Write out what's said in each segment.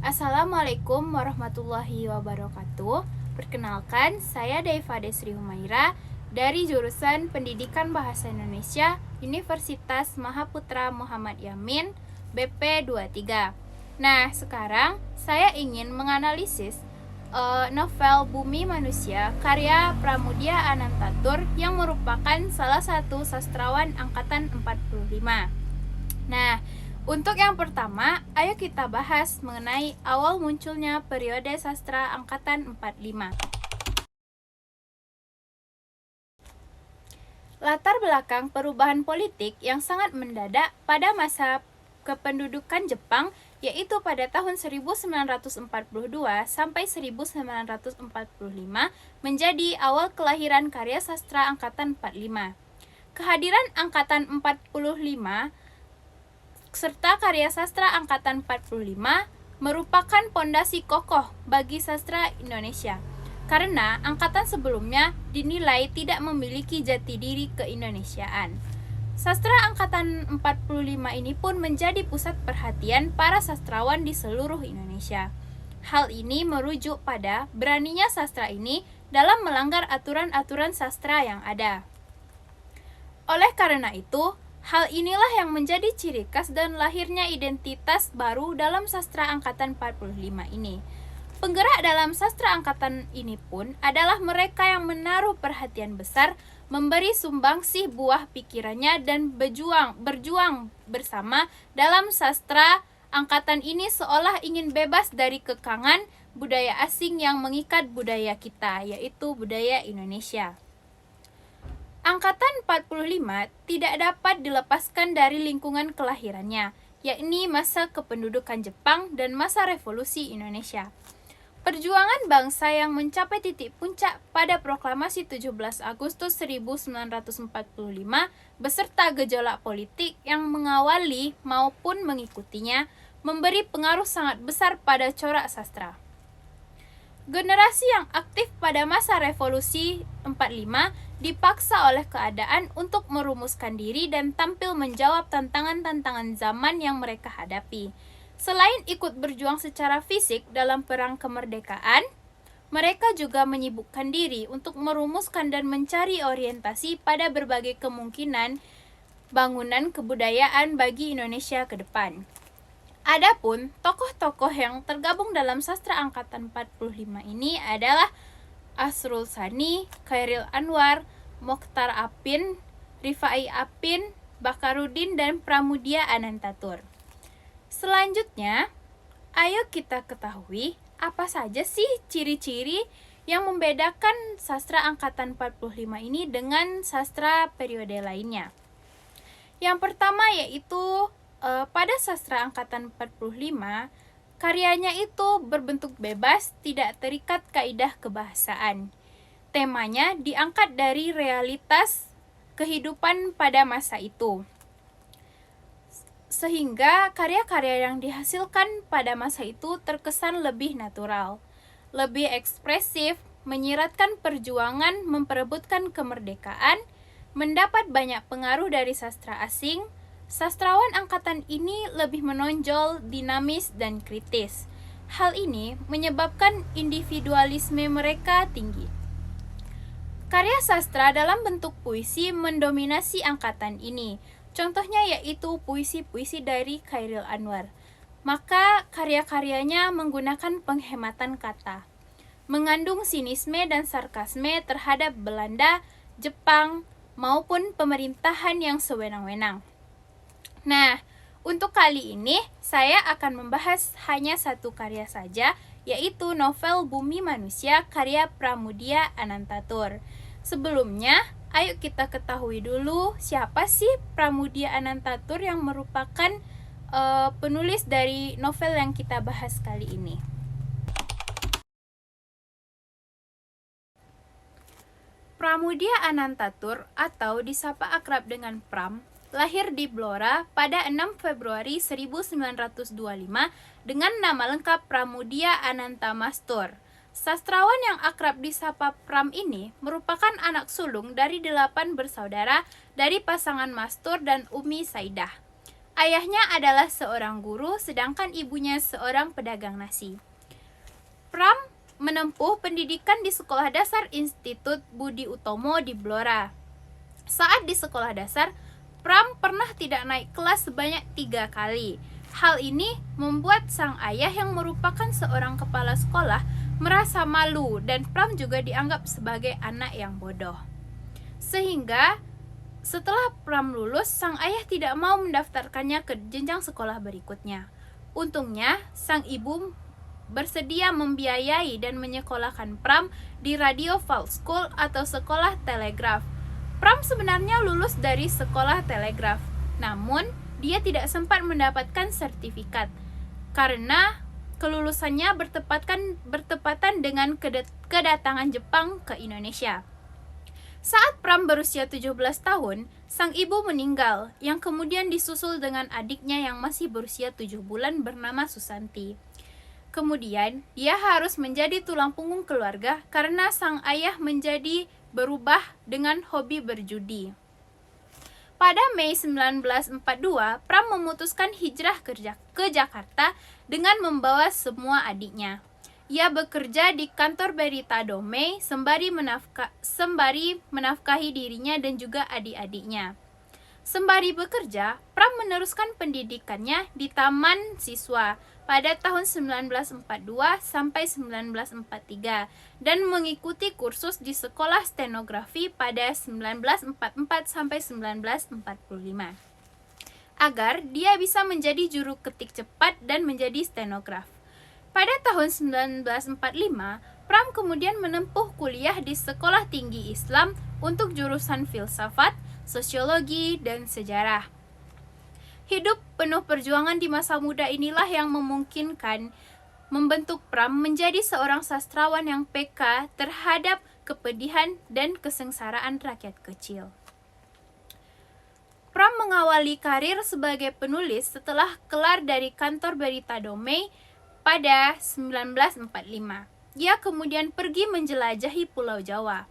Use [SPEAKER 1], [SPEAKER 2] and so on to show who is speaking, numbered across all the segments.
[SPEAKER 1] Assalamualaikum warahmatullahi wabarakatuh. Perkenalkan, saya Daifa Desri Humaira dari jurusan Pendidikan Bahasa Indonesia Universitas Mahaputra Muhammad Yamin BP 23. Nah, sekarang saya ingin menganalisis novel Bumi Manusia karya Pramudia Anantatur yang merupakan salah satu sastrawan angkatan 45. Nah, untuk yang pertama, ayo kita bahas mengenai awal munculnya periode sastra angkatan 45. Latar belakang perubahan politik yang sangat mendadak pada masa kependudukan Jepang, yaitu pada tahun 1942 sampai 1945, menjadi awal kelahiran karya sastra angkatan 45. Kehadiran angkatan 45 serta karya sastra angkatan 45 merupakan pondasi kokoh bagi sastra Indonesia, karena angkatan sebelumnya dinilai tidak memiliki jati diri keindonesiaan. Sastra angkatan 45 ini pun menjadi pusat perhatian para sastrawan di seluruh Indonesia. Hal ini merujuk pada beraninya sastra ini dalam melanggar aturan-aturan sastra yang ada. Oleh karena itu, hal inilah yang menjadi ciri khas dan lahirnya identitas baru dalam sastra angkatan 45 ini. Penggerak dalam sastra angkatan ini pun adalah mereka yang menaruh perhatian besar, memberi sumbangsih buah pikirannya dan berjuang bersama dalam sastra angkatan ini seolah ingin bebas dari kekangan budaya asing yang mengikat budaya kita, yaitu budaya Indonesia. Angkatan 45 tidak dapat dilepaskan dari lingkungan kelahirannya, yakni masa kependudukan Jepang dan masa revolusi Indonesia. Perjuangan bangsa yang mencapai titik puncak pada proklamasi 17 Agustus 1945 beserta gejolak politik yang mengawali maupun mengikutinya memberi pengaruh sangat besar pada corak sastra. Generasi yang aktif pada masa revolusi 45 dipaksa oleh keadaan untuk merumuskan diri dan tampil menjawab tantangan-tantangan zaman yang mereka hadapi. Selain ikut berjuang secara fisik dalam perang kemerdekaan, mereka juga menyibukkan diri untuk merumuskan dan mencari orientasi pada berbagai kemungkinan bangunan kebudayaan bagi Indonesia ke depan. Adapun tokoh-tokoh yang tergabung dalam sastra angkatan 45 ini adalah Asrul Sani, Khairil Anwar, Mokhtar Apin, Rifai Apin, Bakarudin, dan Pramudia Anantatur. Selanjutnya, ayo kita ketahui apa saja sih ciri-ciri yang membedakan sastra angkatan 45 ini dengan sastra periode lainnya. Yang pertama yaitu pada sastra angkatan 45, karyanya itu berbentuk bebas, tidak terikat kaidah kebahasaan. Temanya diangkat dari realitas kehidupan pada masa itu. Sehingga karya-karya yang dihasilkan pada masa itu terkesan lebih natural, lebih ekspresif, menyiratkan perjuangan memperebutkan kemerdekaan, mendapat banyak pengaruh dari sastra asing. Sastrawan angkatan ini lebih menonjol, dinamis, dan kritis. Hal ini menyebabkan individualisme mereka tinggi. Karya sastra dalam bentuk puisi mendominasi angkatan ini. Contohnya yaitu puisi-puisi dari Khairil Anwar. Maka karya-karyanya menggunakan penghematan kata, mengandung sinisme dan sarkasme terhadap Belanda, Jepang, maupun pemerintahan yang sewenang-wenang. Nah, untuk kali ini saya akan membahas hanya satu karya saja, yaitu novel Bumi Manusia karya Pramudia Anantatur. Sebelumnya, ayo kita ketahui dulu siapa sih Pramudia Anantatur yang merupakan penulis dari novel yang kita bahas kali ini. Pramudia Anantatur atau disapa akrab dengan Pram lahir di Blora pada 6 Februari 1925 dengan nama lengkap Pramudia Anantamastur. Sastrawan yang akrab disapa Pram ini merupakan anak sulung dari 8 bersaudara dari pasangan Mastur dan Umi Saidah. Ayahnya adalah seorang guru, sedangkan ibunya seorang pedagang nasi. Pram menempuh pendidikan di Sekolah Dasar Institut Budi Utomo di Blora. Saat di sekolah dasar, Pram pernah tidak naik kelas sebanyak 3 kali. Hal ini membuat sang ayah yang merupakan seorang kepala sekolah merasa malu dan Pram juga dianggap sebagai anak yang bodoh. Sehingga setelah Pram lulus, sang ayah tidak mau mendaftarkannya ke jenjang sekolah berikutnya. Untungnya, sang ibu bersedia membiayai dan menyekolahkan Pram di Radio Vault School atau sekolah telegraf. Pram sebenarnya lulus dari sekolah telegraf, namun dia tidak sempat mendapatkan sertifikat karena kelulusannya bertepatan dengan kedatangan Jepang ke Indonesia. Saat Pram berusia 17 tahun, sang ibu meninggal, yang kemudian disusul dengan adiknya yang masih berusia 7 bulan bernama Susanti. Kemudian, dia harus menjadi tulang punggung keluarga karena sang ayah menjadi berubah dengan hobi berjudi. Pada Mei 1942, Pram memutuskan hijrah ke Jakarta dengan membawa semua adiknya. Ia bekerja di kantor Berita Dome sembari menafkahi dirinya dan juga adik-adiknya. Sembari bekerja, Pram meneruskan pendidikannya di Taman Siswa pada tahun 1942 sampai 1943 dan mengikuti kursus di Sekolah Stenografi pada 1944 sampai 1945 agar dia bisa menjadi juru ketik cepat dan menjadi stenograf. Pada tahun 1945, Pram kemudian menempuh kuliah di Sekolah Tinggi Islam untuk jurusan filsafat, sosiologi, dan sejarah. Hidup penuh perjuangan di masa muda inilah yang memungkinkan membentuk Pram menjadi seorang sastrawan yang peka terhadap kepedihan dan kesengsaraan rakyat kecil. Pram mengawali karir sebagai penulis setelah kelar dari kantor Berita Dome pada 1945. Dia kemudian pergi menjelajahi Pulau Jawa.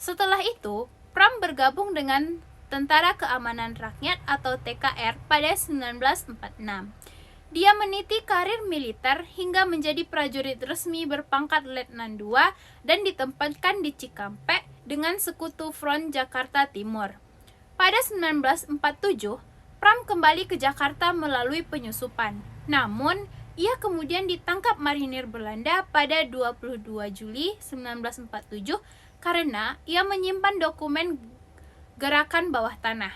[SPEAKER 1] Setelah itu, Pram bergabung dengan Tentara Keamanan Rakyat atau TKR pada 1946. Dia meniti karir militer hingga menjadi prajurit resmi berpangkat Letnan II dan ditempatkan di Cikampek dengan Sekutu Front Jakarta Timur. Pada 1947, Pram kembali ke Jakarta melalui penyusupan. Namun, ia kemudian ditangkap marinir Belanda pada 22 Juli 1947 karena ia menyimpan dokumen gerakan bawah tanah.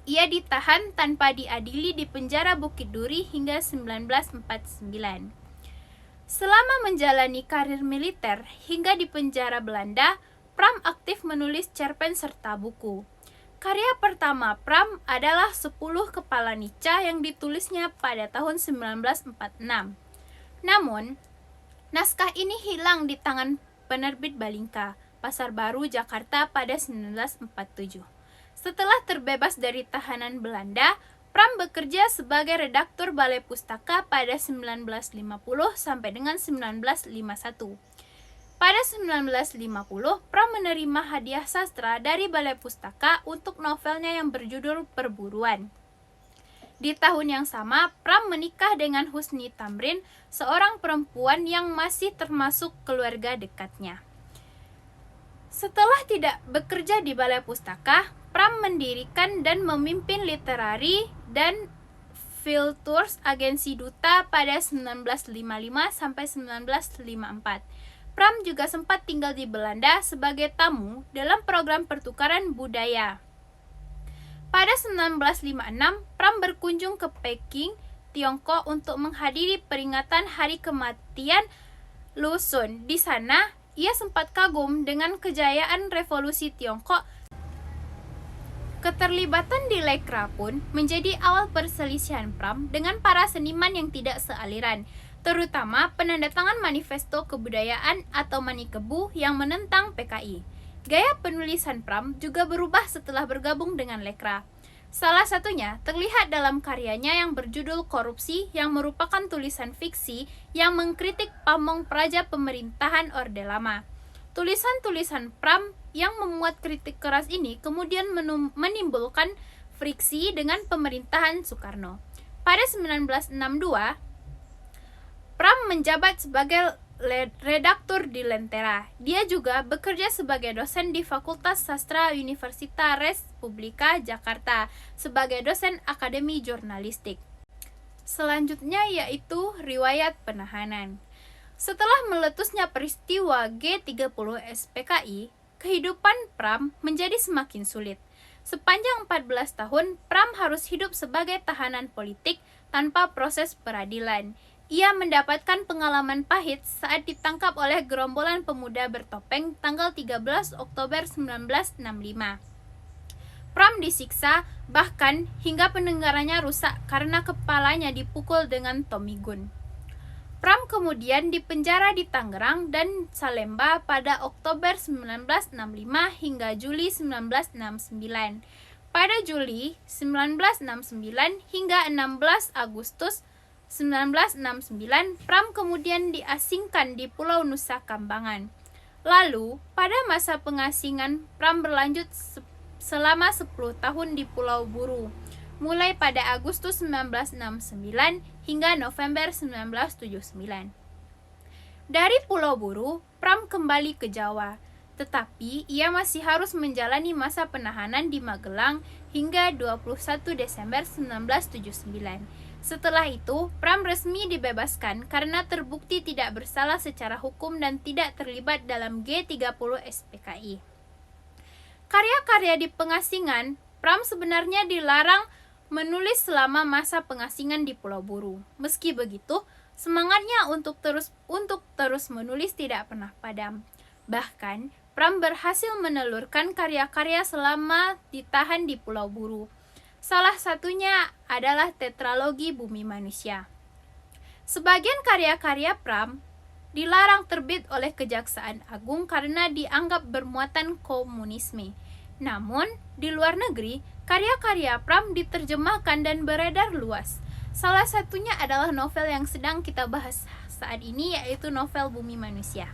[SPEAKER 1] Ia ditahan tanpa diadili di penjara Bukit Duri hingga 1949. Selama menjalani karir militer hingga di penjara Belanda, Pram aktif menulis cerpen serta buku. Karya pertama Pram adalah 10 Kepala Nica yang ditulisnya pada tahun 1946. Namun, naskah ini hilang di tangan penerbit Balingka, Pasar Baru, Jakarta pada 1947. Setelah terbebas dari tahanan Belanda, Pram bekerja sebagai redaktur Balai Pustaka pada 1950 sampai dengan 1951. Pada 1950, Pram menerima hadiah sastra dari Balai Pustaka untuk novelnya yang berjudul Perburuan. Di tahun yang sama, Pram menikah dengan Husni Tamrin, seorang perempuan yang masih termasuk keluarga dekatnya. Setelah tidak bekerja di Balai Pustaka, Pram mendirikan dan memimpin literari dan field tours agensi duta pada 1955 sampai 1954. Pram juga sempat tinggal di Belanda sebagai tamu dalam program pertukaran budaya. Pada 1956, Pram berkunjung ke Peking, Tiongkok untuk menghadiri peringatan Hari Kematian Lu Xun. Di sana, ia sempat kagum dengan kejayaan revolusi Tiongkok. Keterlibatan di Lekra pun menjadi awal perselisihan Pram dengan para seniman yang tidak sealiran, terutama penandatangan manifesto kebudayaan atau Manikebu yang menentang PKI. Gaya penulisan Pram juga berubah setelah bergabung dengan Lekra. Salah satunya terlihat dalam karyanya yang berjudul Korupsi, yang merupakan tulisan fiksi yang mengkritik pamong praja pemerintahan Orde Lama. Tulisan-tulisan Pram yang memuat kritik keras ini kemudian menimbulkan friksi dengan pemerintahan Soekarno. Pada 1962, Pram menjabat sebagai redaktur di Lentera. Dia juga bekerja sebagai dosen di Fakultas Sastra Universitas Republika Jakarta sebagai dosen Akademi Jurnalistik. Selanjutnya yaitu riwayat penahanan. Setelah meletusnya peristiwa G30 SPKI, kehidupan Pram menjadi semakin sulit. Sepanjang 14 tahun, Pram harus hidup sebagai tahanan politik tanpa proses peradilan. Ia mendapatkan pengalaman pahit saat ditangkap oleh gerombolan pemuda bertopeng tanggal 13 Oktober 1965. Pram disiksa, bahkan hingga pendengarannya rusak karena kepalanya dipukul dengan Tommy gun. Pram kemudian dipenjara di Tangerang dan Salemba pada Oktober 1965 hingga Juli 1969. Pada Juli 1969 hingga 16 Agustus 1969, Pram kemudian diasingkan di Pulau Nusa Kambangan. Lalu, pada masa pengasingan, Pram berlanjut selama 10 tahun di Pulau Buru, mulai pada Agustus 1969 hingga November 1979. Dari Pulau Buru, Pram kembali ke Jawa, tetapi ia masih harus menjalani masa penahanan di Magelang hingga 21 Desember 1979. Setelah itu, Pram resmi dibebaskan karena terbukti tidak bersalah secara hukum dan tidak terlibat dalam G30 SPKI. Karya-karya di pengasingan, Pram sebenarnya dilarang menulis selama masa pengasingan di Pulau Buru. Meski begitu, semangatnya untuk terus menulis tidak pernah padam. Bahkan, Pram berhasil menelurkan karya-karya selama ditahan di Pulau Buru. Salah satunya adalah tetralogi Bumi Manusia. Sebagian karya-karya Pram dilarang terbit oleh Kejaksaan Agung karena dianggap bermuatan komunisme. Namun, di luar negeri, karya-karya Pram diterjemahkan dan beredar luas. Salah satunya adalah novel yang sedang kita bahas saat ini, yaitu novel Bumi Manusia.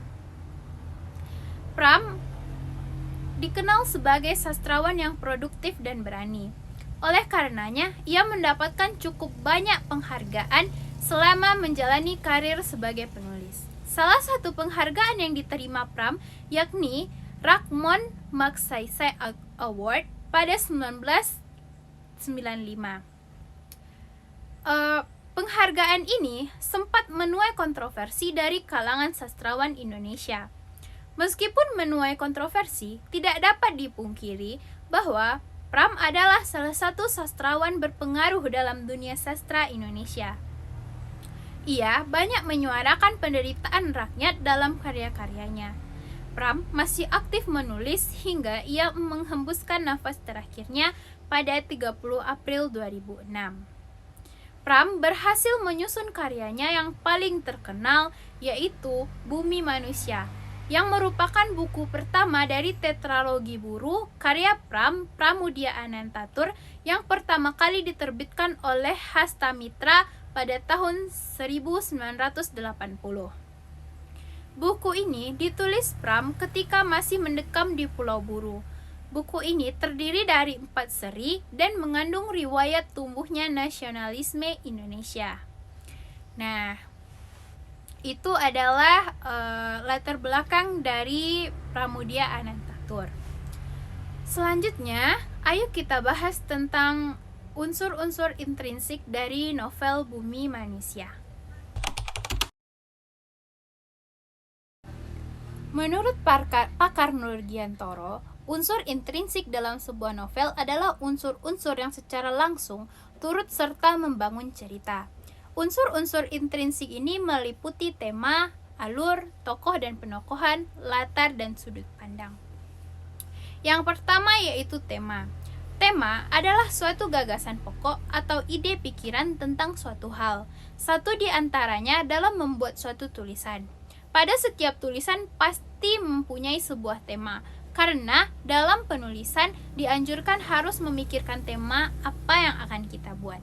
[SPEAKER 1] Pram dikenal sebagai sastrawan yang produktif dan berani. Oleh karenanya, ia mendapatkan cukup banyak penghargaan selama menjalani karir sebagai penulis. Salah satu penghargaan yang diterima Pram yakni Rachmon Magsaysay Award pada 1995. Penghargaan ini sempat menuai kontroversi dari kalangan sastrawan Indonesia. Meskipun menuai kontroversi, tidak dapat dipungkiri bahwa Pram adalah salah satu sastrawan berpengaruh dalam dunia sastra Indonesia. Ia banyak menyuarakan penderitaan rakyat dalam karya-karyanya. Pram masih aktif menulis hingga ia menghembuskan nafas terakhirnya pada 30 April 2006. Pram berhasil menyusun karyanya yang paling terkenal, yaitu Bumi Manusia, yang merupakan buku pertama dari tetralogi Buru karya Pram Pramudia Anantatur yang pertama kali diterbitkan oleh Hastamitra pada tahun 1980. Buku ini ditulis Pram ketika masih mendekam di Pulau Buru. Buku ini terdiri dari 4 seri dan mengandung riwayat tumbuhnya nasionalisme Indonesia. Nah, itu adalah latar belakang dari Pramudia Anantatur. Selanjutnya, ayo kita bahas tentang unsur-unsur intrinsik dari novel Bumi Manusia. Menurut pakar Nurgiantoro, unsur intrinsik dalam sebuah novel adalah unsur-unsur yang secara langsung turut serta membangun cerita. Unsur-unsur intrinsik ini meliputi tema, alur, tokoh dan penokohan, latar, dan sudut pandang. Yang pertama yaitu tema. Tema adalah suatu gagasan pokok atau ide pikiran tentang suatu hal. Satu di antaranya dalam membuat suatu tulisan. Pada setiap tulisan pasti mempunyai sebuah tema, karena dalam penulisan dianjurkan harus memikirkan tema apa yang akan kita buat.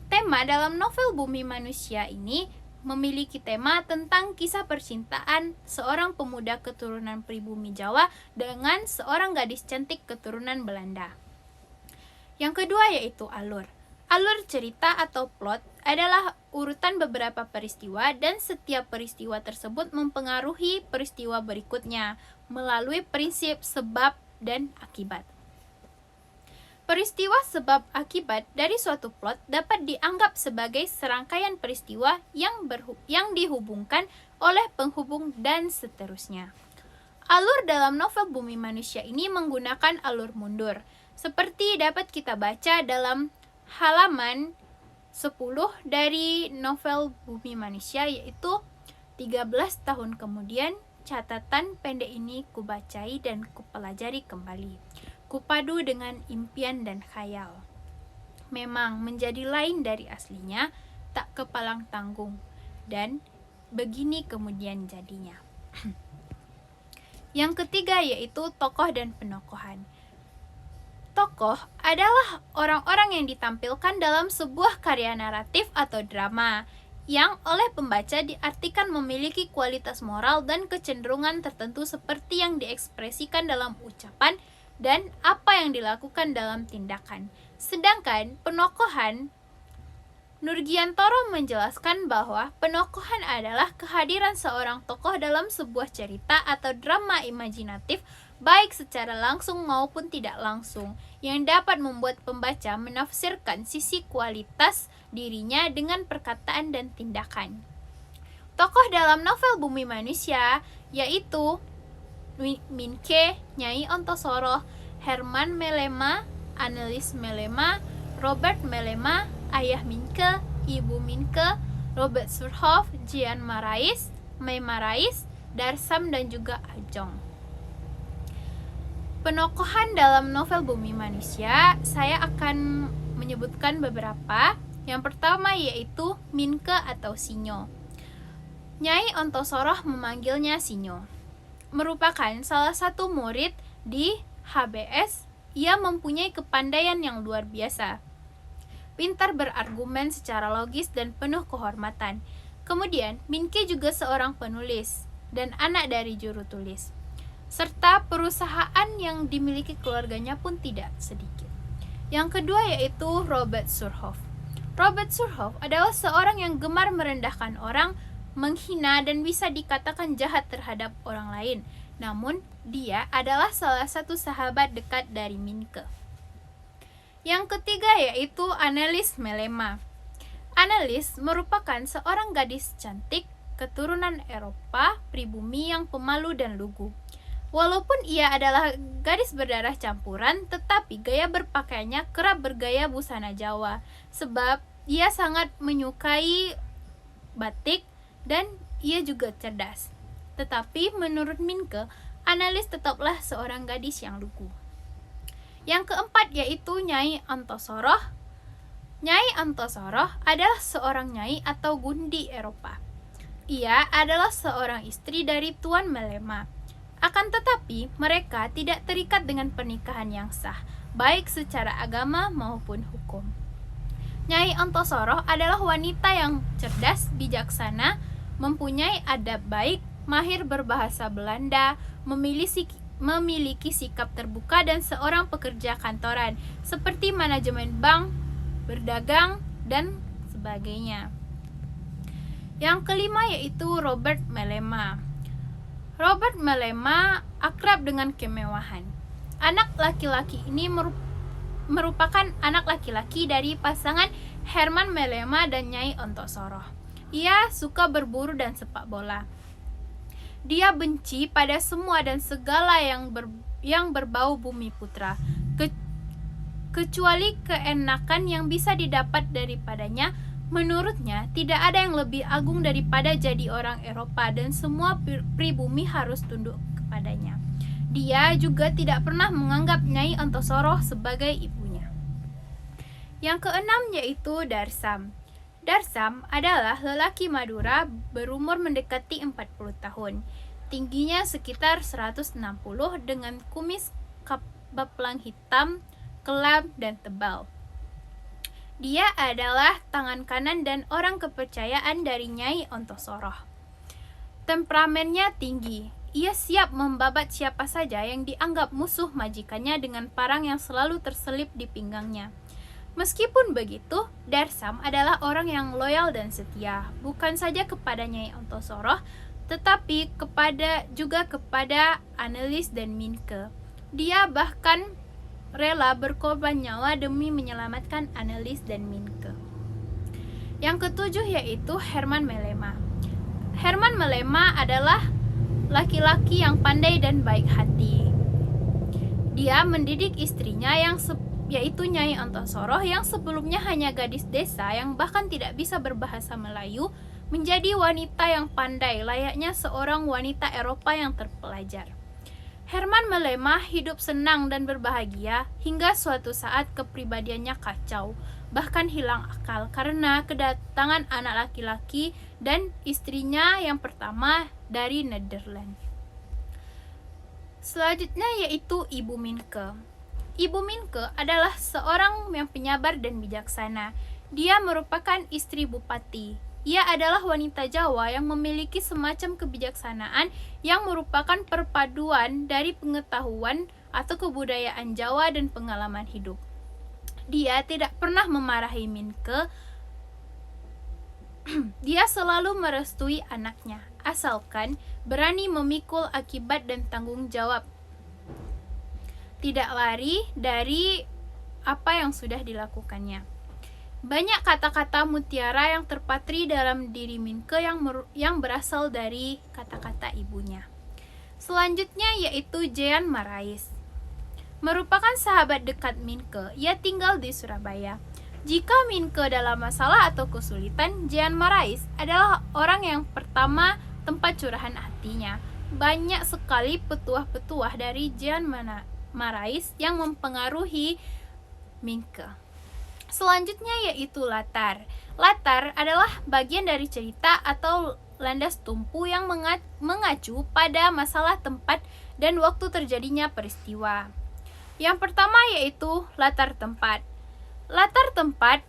[SPEAKER 1] Tema dalam novel Bumi Manusia ini memiliki tema tentang kisah percintaan seorang pemuda keturunan pribumi Jawa dengan seorang gadis cantik keturunan Belanda. Yang kedua yaitu alur. Alur cerita atau plot adalah urutan beberapa peristiwa dan setiap peristiwa tersebut mempengaruhi peristiwa berikutnya melalui prinsip sebab dan akibat. Peristiwa sebab akibat dari suatu plot dapat dianggap sebagai serangkaian peristiwa yang dihubungkan oleh penghubung dan seterusnya. Alur dalam novel Bumi Manusia ini menggunakan alur mundur, seperti dapat kita baca dalam halaman 10 dari novel Bumi Manusia, yaitu 13 tahun kemudian catatan pendek ini kubacai dan kupelajari kembali. Kupadu dengan impian dan khayal. Memang menjadi lain dari aslinya, tak kepalang tanggung, dan begini kemudian jadinya. Yang ketiga yaitu tokoh dan penokohan. Tokoh adalah orang-orang yang ditampilkan dalam sebuah karya naratif atau drama, yang oleh pembaca diartikan memiliki kualitas moral dan kecenderungan tertentu seperti yang diekspresikan dalam ucapan dan apa yang dilakukan dalam tindakan. Sedangkan penokohan, Nurgiantoro menjelaskan bahwa penokohan adalah kehadiran seorang tokoh dalam sebuah cerita atau drama imajinatif, baik secara langsung maupun tidak langsung, yang dapat membuat pembaca menafsirkan sisi kualitas dirinya dengan perkataan dan tindakan. Tokoh dalam novel Bumi Manusia yaitu Minke, Nyai Ontosoroh, Herman Melema, Annelies Melema, Robert Melema, Ayah Minke, Ibu Minke, Robert Surhoff, Jean Marais, Mai Marais, Darsam dan juga Ajong. Penokohan dalam novel Bumi Manusia, saya akan menyebutkan beberapa. Yang pertama yaitu Minke atau Sinyo. Nyai Ontosoroh memanggilnya Sinyo. Merupakan salah satu murid di HBS, ia mempunyai kepandaian yang luar biasa. Pintar berargumen secara logis dan penuh kehormatan. Kemudian, Minke juga seorang penulis dan anak dari juru tulis. Serta perusahaan yang dimiliki keluarganya pun tidak sedikit. Yang kedua yaitu Robert Surhoff. Robert Surhoff adalah seorang yang gemar merendahkan orang, menghina dan bisa dikatakan jahat terhadap orang lain. Namun, dia adalah salah satu sahabat dekat dari Minke. Yang ketiga yaitu Annelies Melema. Annelies merupakan seorang gadis cantik, keturunan Eropa, pribumi yang pemalu dan lugu. Walaupun ia adalah gadis berdarah campuran, tetapi gaya berpakaiannya kerap bergaya busana Jawa, sebab ia sangat menyukai batik dan ia juga cerdas. Tetapi menurut Minke, Annelies tetaplah seorang gadis yang lugu. Yang keempat yaitu Nyai Ontosoroh. Nyai Ontosoroh adalah seorang nyai atau gundi Eropa. Ia adalah seorang istri dari Tuan Melema. Akan tetapi, mereka tidak terikat dengan pernikahan yang sah, baik secara agama maupun hukum. Nyai Ontosoroh adalah wanita yang cerdas, bijaksana, mempunyai adab baik, mahir berbahasa Belanda, memiliki sikap terbuka dan seorang pekerja kantoran, seperti manajemen bank, berdagang, dan sebagainya. Yang kelima yaitu Robert Melema. Robert Melema akrab dengan kemewahan. Anak laki-laki ini merupakan anak laki-laki dari pasangan Herman Melema dan Nyai Ontosoroh. Ia suka berburu dan sepak bola. Dia benci pada semua dan segala yang berbau bumi putra, kecuali keenakan yang bisa didapat daripadanya. Menurutnya, tidak ada yang lebih agung daripada jadi orang Eropa dan semua pribumi harus tunduk kepadanya. Dia juga tidak pernah menganggap Nyai Ontosoroh sebagai ibunya. Yang keenam yaitu Darsam. Darsam adalah lelaki Madura berumur mendekati 40 tahun. Tingginya sekitar 160 dengan kumis baplang hitam, kelam, dan tebal. Dia adalah tangan kanan dan orang kepercayaan dari Nyai Ontosoroh. Temperamennya tinggi. ia siap membabat siapa saja yang dianggap musuh majikannya dengan parang yang selalu terselip di pinggangnya. Meskipun begitu, Darsam adalah orang yang loyal dan setia, bukan saja kepada Nyai Ontosoroh, tetapi juga kepada Anneliese dan Minke. Dia bahkan rela berkorban nyawa demi menyelamatkan Anneliese dan Minke. Yang ketujuh yaitu Herman Melema. Herman Melema adalah laki-laki yang pandai dan baik hati. Dia mendidik istrinya yaitu Nyai Ontosoroh yang sebelumnya hanya gadis desa yang bahkan tidak bisa berbahasa Melayu, menjadi wanita yang pandai layaknya seorang wanita Eropa yang terpelajar. Herman Melema hidup senang dan berbahagia hingga suatu saat kepribadiannya kacau, bahkan hilang akal karena kedatangan anak laki-laki dan istrinya yang pertama dari Nederland. Selanjutnya yaitu Ibu Minke. Ibu Minke adalah seorang yang penyabar dan bijaksana. Dia merupakan istri bupati. Ia adalah wanita Jawa yang memiliki semacam kebijaksanaan yang merupakan perpaduan dari pengetahuan atau kebudayaan Jawa dan pengalaman hidup. Dia tidak pernah memarahi Minke. Dia selalu merestui anaknya, asalkan berani memikul akibat dan tanggung jawab. Tidak lari dari apa yang sudah dilakukannya. Banyak kata-kata mutiara yang terpatri dalam diri Minke yang berasal dari kata-kata ibunya. Selanjutnya yaitu Jean Marais. Merupakan sahabat dekat Minke, ia tinggal di Surabaya. Jika Minke dalam masalah atau kesulitan, Jean Marais adalah orang yang pertama tempat curahan hatinya. Banyak sekali petuah-petuah dari Jean Marais yang mempengaruhi Minke. Selanjutnya yaitu latar. Latar adalah bagian dari cerita atau landas tumpu yang mengacu pada masalah tempat dan waktu terjadinya peristiwa. Yang pertama yaitu latar tempat. Latar tempat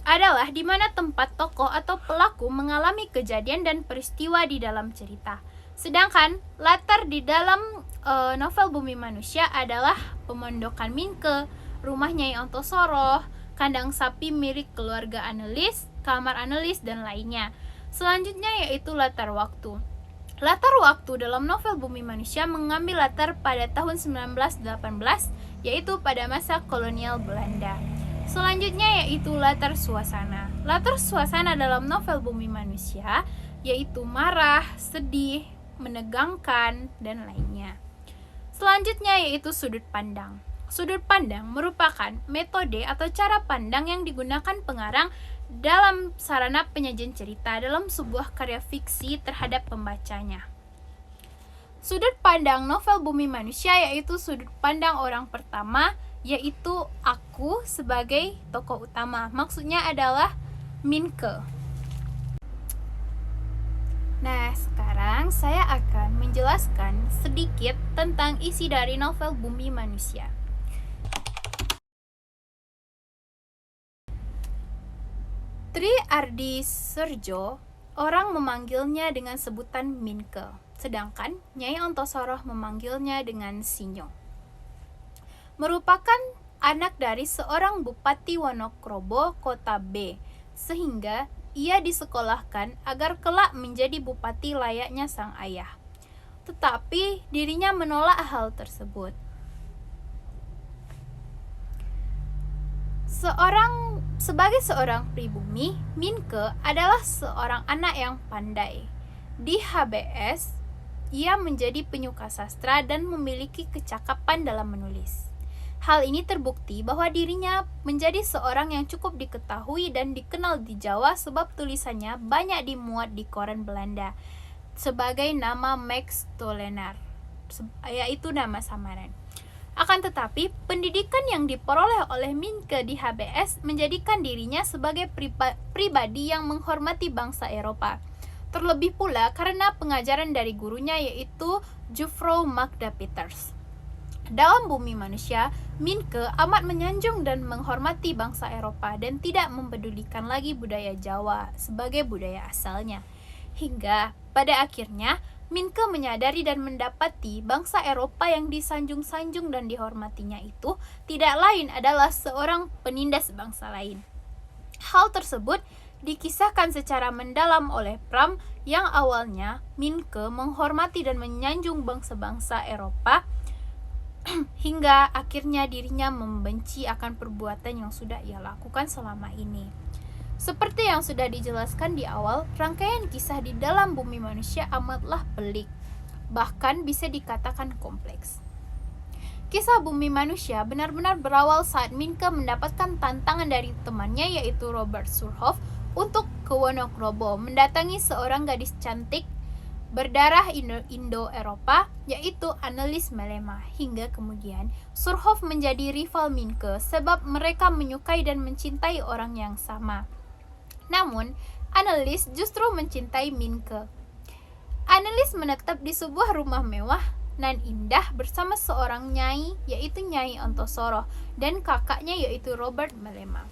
[SPEAKER 1] adalah di mana tempat tokoh atau pelaku mengalami kejadian dan peristiwa di dalam cerita. Sedangkan latar di dalam novel Bumi Manusia adalah pemondokan Minke, rumah Nyai Ontosoroh, kandang sapi milik keluarga Anneliese, kamar Anneliese, dan lainnya. Selanjutnya yaitu latar waktu. Latar waktu dalam novel Bumi Manusia mengambil latar pada tahun 1918, yaitu pada masa kolonial Belanda. Selanjutnya yaitu latar suasana. Latar suasana dalam novel Bumi Manusia yaitu marah, sedih, menegangkan, dan lainnya. Selanjutnya yaitu sudut pandang. Sudut pandang merupakan metode atau cara pandang yang digunakan pengarang dalam sarana penyajian cerita dalam sebuah karya fiksi terhadap pembacanya. Sudut pandang novel Bumi Manusia yaitu sudut pandang orang pertama, yaitu aku sebagai tokoh utama. Maksudnya adalah Minke. Nah, sekarang saya akan menjelaskan sedikit tentang isi dari novel Bumi Manusia. Tri Ardi Serjo, orang memanggilnya dengan sebutan Minke, sedangkan Nyai Ontosoroh memanggilnya dengan Sinyo. Merupakan anak dari seorang Bupati Wonokrobo, Kota B, sehingga ia disekolahkan agar kelak menjadi bupati layaknya sang ayah. Tetapi dirinya menolak hal tersebut. Sebagai seorang pribumi, Minke adalah seorang anak yang pandai. Di HBS, ia menjadi penyuka sastra dan memiliki kecakapan dalam menulis. Hal ini terbukti bahwa dirinya menjadi seorang yang cukup diketahui dan dikenal di Jawa sebab tulisannya banyak dimuat di koran Belanda sebagai nama Max Tolenaar, yaitu nama samaran. Akan tetapi, pendidikan yang diperoleh oleh Minke di HBS menjadikan dirinya sebagai pribadi yang menghormati bangsa Eropa. Terlebih pula karena pengajaran dari gurunya yaitu Juffrouw Magda Peters. Dalam Bumi Manusia, Minke amat menyanjung dan menghormati bangsa Eropa dan tidak mempedulikan lagi budaya Jawa sebagai budaya asalnya. Hingga pada akhirnya, Minke menyadari dan mendapati bangsa Eropa yang disanjung-sanjung dan dihormatinya itu tidak lain adalah seorang penindas bangsa lain. Hal tersebut dikisahkan secara mendalam oleh Pram yang awalnya Minke menghormati dan menyanjung bangsa-bangsa Eropa hingga akhirnya dirinya membenci akan perbuatan yang sudah ia lakukan selama ini. Seperti yang sudah dijelaskan di awal, rangkaian kisah di dalam bumi manusia amatlah pelik, bahkan bisa dikatakan kompleks. Kisah bumi manusia benar-benar berawal saat Minke mendapatkan tantangan dari temannya yaitu Robert Surhoff untuk ke Wonokrobo mendatangi seorang gadis cantik berdarah Indo-Eropa yaitu Annelies Melema, hingga kemudian Surhoff menjadi rival Minke sebab mereka menyukai dan mencintai orang yang sama. Namun, Annelies justru mencintai Minke. Annelies menetap di sebuah rumah mewah nan indah bersama seorang nyai yaitu Nyai Ontosoroh dan kakaknya yaitu Robert Melema.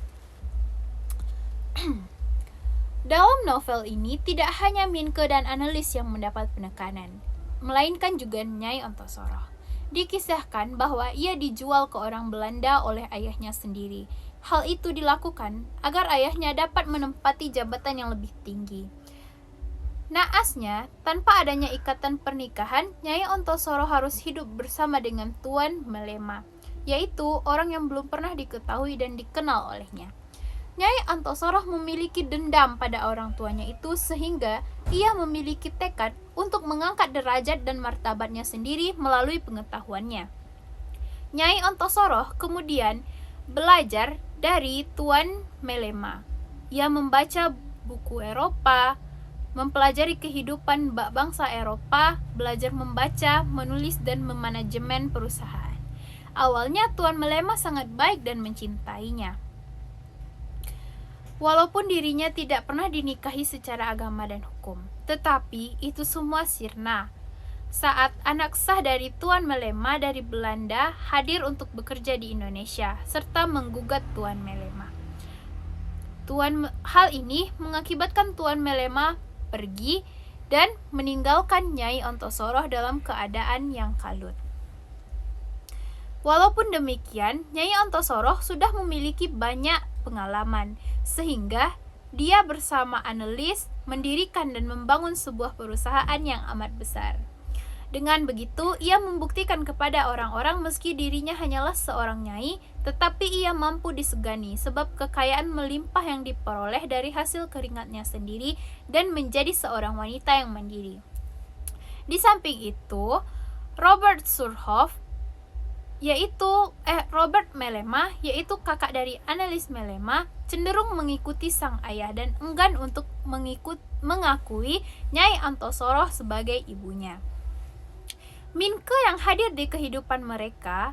[SPEAKER 1] Dalam novel ini tidak hanya Minke dan Annelies yang mendapat penekanan, melainkan juga Nyai Ontosoroh. Dikisahkan bahwa ia dijual ke orang Belanda oleh ayahnya sendiri. Hal itu dilakukan agar ayahnya dapat menempati jabatan yang lebih tinggi. Naasnya, tanpa adanya ikatan pernikahan, Nyai Ontosoroh harus hidup bersama dengan Tuan Melema, yaitu orang yang belum pernah diketahui dan dikenal olehnya. Nyai Ontosoroh memiliki dendam pada orang tuanya itu sehingga ia memiliki tekad untuk mengangkat derajat dan martabatnya sendiri melalui pengetahuannya. Nyai Ontosoroh kemudian belajar dari Tuan Melema. Ia membaca buku Eropa, mempelajari kehidupan bangsa Eropa, belajar membaca, menulis, dan memanajemen perusahaan. Awalnya Tuan Melema sangat baik dan mencintainya. Walaupun dirinya tidak pernah dinikahi secara agama dan hukum, tetapi itu semua sirna saat anak sah dari Tuan Melema dari Belanda hadir untuk bekerja di Indonesia serta menggugat Tuan Melema. Hal ini mengakibatkan Tuan Melema pergi dan meninggalkan Nyai Ontosoroh dalam keadaan yang kalut. Walaupun demikian, Nyai Ontosoroh sudah memiliki banyak pengalaman sehingga dia bersama Annelies mendirikan dan membangun sebuah perusahaan yang amat besar. Dengan begitu, ia membuktikan kepada orang-orang meski dirinya hanyalah seorang nyai, tetapi ia mampu disegani sebab kekayaan melimpah yang diperoleh dari hasil keringatnya sendiri dan menjadi seorang wanita yang mandiri. Di samping itu, Robert Surhoff Robert Melema, yaitu kakak dari Annelies Melema, cenderung mengikuti sang ayah dan enggan untuk mengakui Nyai Ontosoroh sebagai ibunya. Minke yang hadir di kehidupan mereka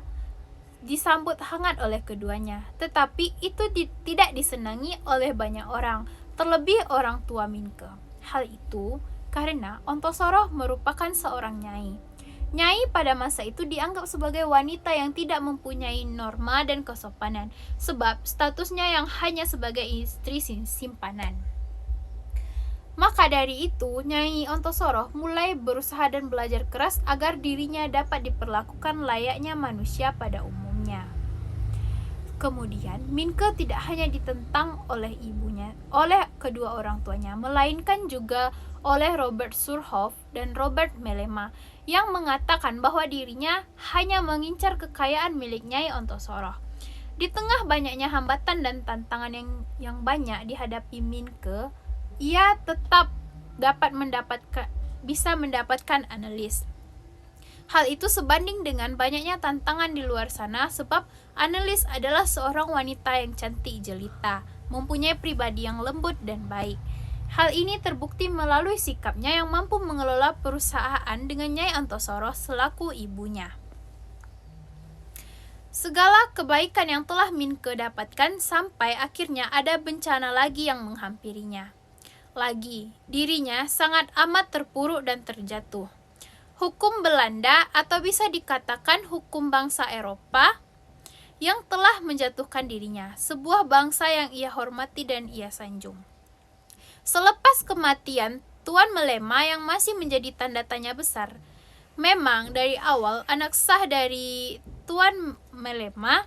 [SPEAKER 1] disambut hangat oleh keduanya, tetapi itu tidak disenangi oleh banyak orang, terlebih orang tua Minke. Hal itu karena Ontosoroh merupakan seorang nyai. Nyai pada masa itu dianggap sebagai wanita yang tidak mempunyai norma dan kesopanan, sebab statusnya yang hanya sebagai istri simpanan. Maka dari itu, Nyai Ontosoroh mulai berusaha dan belajar keras agar dirinya dapat diperlakukan layaknya manusia pada umumnya. Kemudian, Minke tidak hanya ditentang oleh ibunya, oleh kedua orang tuanya, melainkan juga oleh Robert Surhoff dan Robert Melema yang mengatakan bahwa dirinya hanya mengincar kekayaan milik Nyai Ontosoroh. Di tengah banyaknya hambatan dan tantangan yang banyak dihadapi Minke, ia tetap bisa mendapatkan Annelies. Hal itu sebanding dengan banyaknya tantangan di luar sana sebab Annelies adalah seorang wanita yang cantik jelita, mempunyai pribadi yang lembut dan baik. Hal ini terbukti melalui sikapnya yang mampu mengelola perusahaan dengan Nyai Ontosoroh selaku ibunya. Segala kebaikan yang telah Minke dapatkan sampai akhirnya ada bencana lagi yang menghampirinya. Dirinya sangat amat terpuruk dan terjatuh. Hukum Belanda atau bisa dikatakan hukum bangsa Eropa yang telah menjatuhkan dirinya, sebuah bangsa yang ia hormati dan ia sanjung. Selepas kematian Tuan Melema yang masih menjadi tanda tanya besar. Memang dari awal anak sah dari Tuan Melema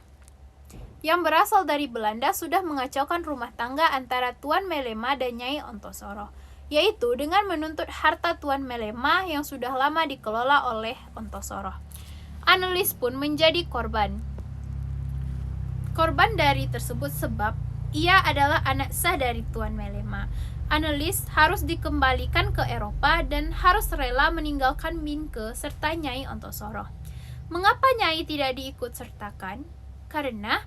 [SPEAKER 1] yang berasal dari Belanda sudah mengacaukan rumah tangga antara Tuan Melema dan Nyai Ontosoro, yaitu dengan menuntut harta Tuan Melema yang sudah lama dikelola oleh Ontosoro. Annelies pun menjadi korban dari tersebut sebab ia adalah anak sah dari Tuan Melema. Annelies harus dikembalikan ke Eropa dan harus rela meninggalkan Minke serta Nyai Ontosoro. Mengapa Nyai tidak diikut sertakan? Karena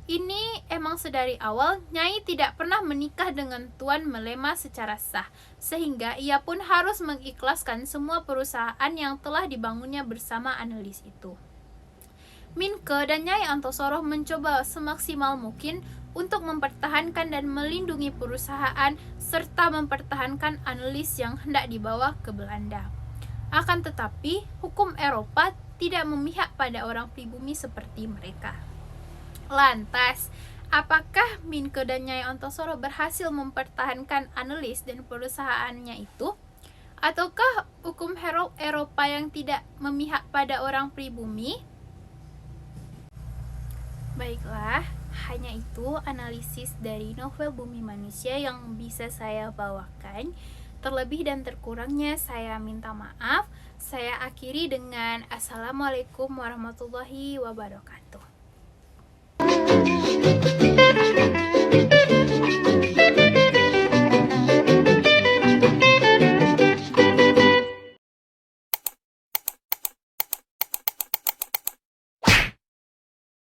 [SPEAKER 1] ini emang sedari awal Nyai tidak pernah menikah dengan Tuan Melema secara sah, sehingga ia pun harus mengikhlaskan semua perusahaan yang telah dibangunnya bersama Annelies itu. Minke dan Nyai Ontosoro mencoba semaksimal mungkin untuk mempertahankan dan melindungi perusahaan serta mempertahankan Annelies yang hendak dibawa ke Belanda. Akan tetapi, hukum Eropa tidak memihak pada orang pribumi seperti mereka. Lantas, apakah Minke dan Nyai Ontosoro berhasil mempertahankan Annelies dan perusahaannya itu? Ataukah hukum Eropa yang tidak memihak pada orang pribumi? Baiklah, hanya itu analisis dari novel Bumi Manusia yang bisa saya bawakan. Terlebih dan terkurangnya saya minta maaf. Saya akhiri dengan Assalamualaikum warahmatullahi wabarakatuh.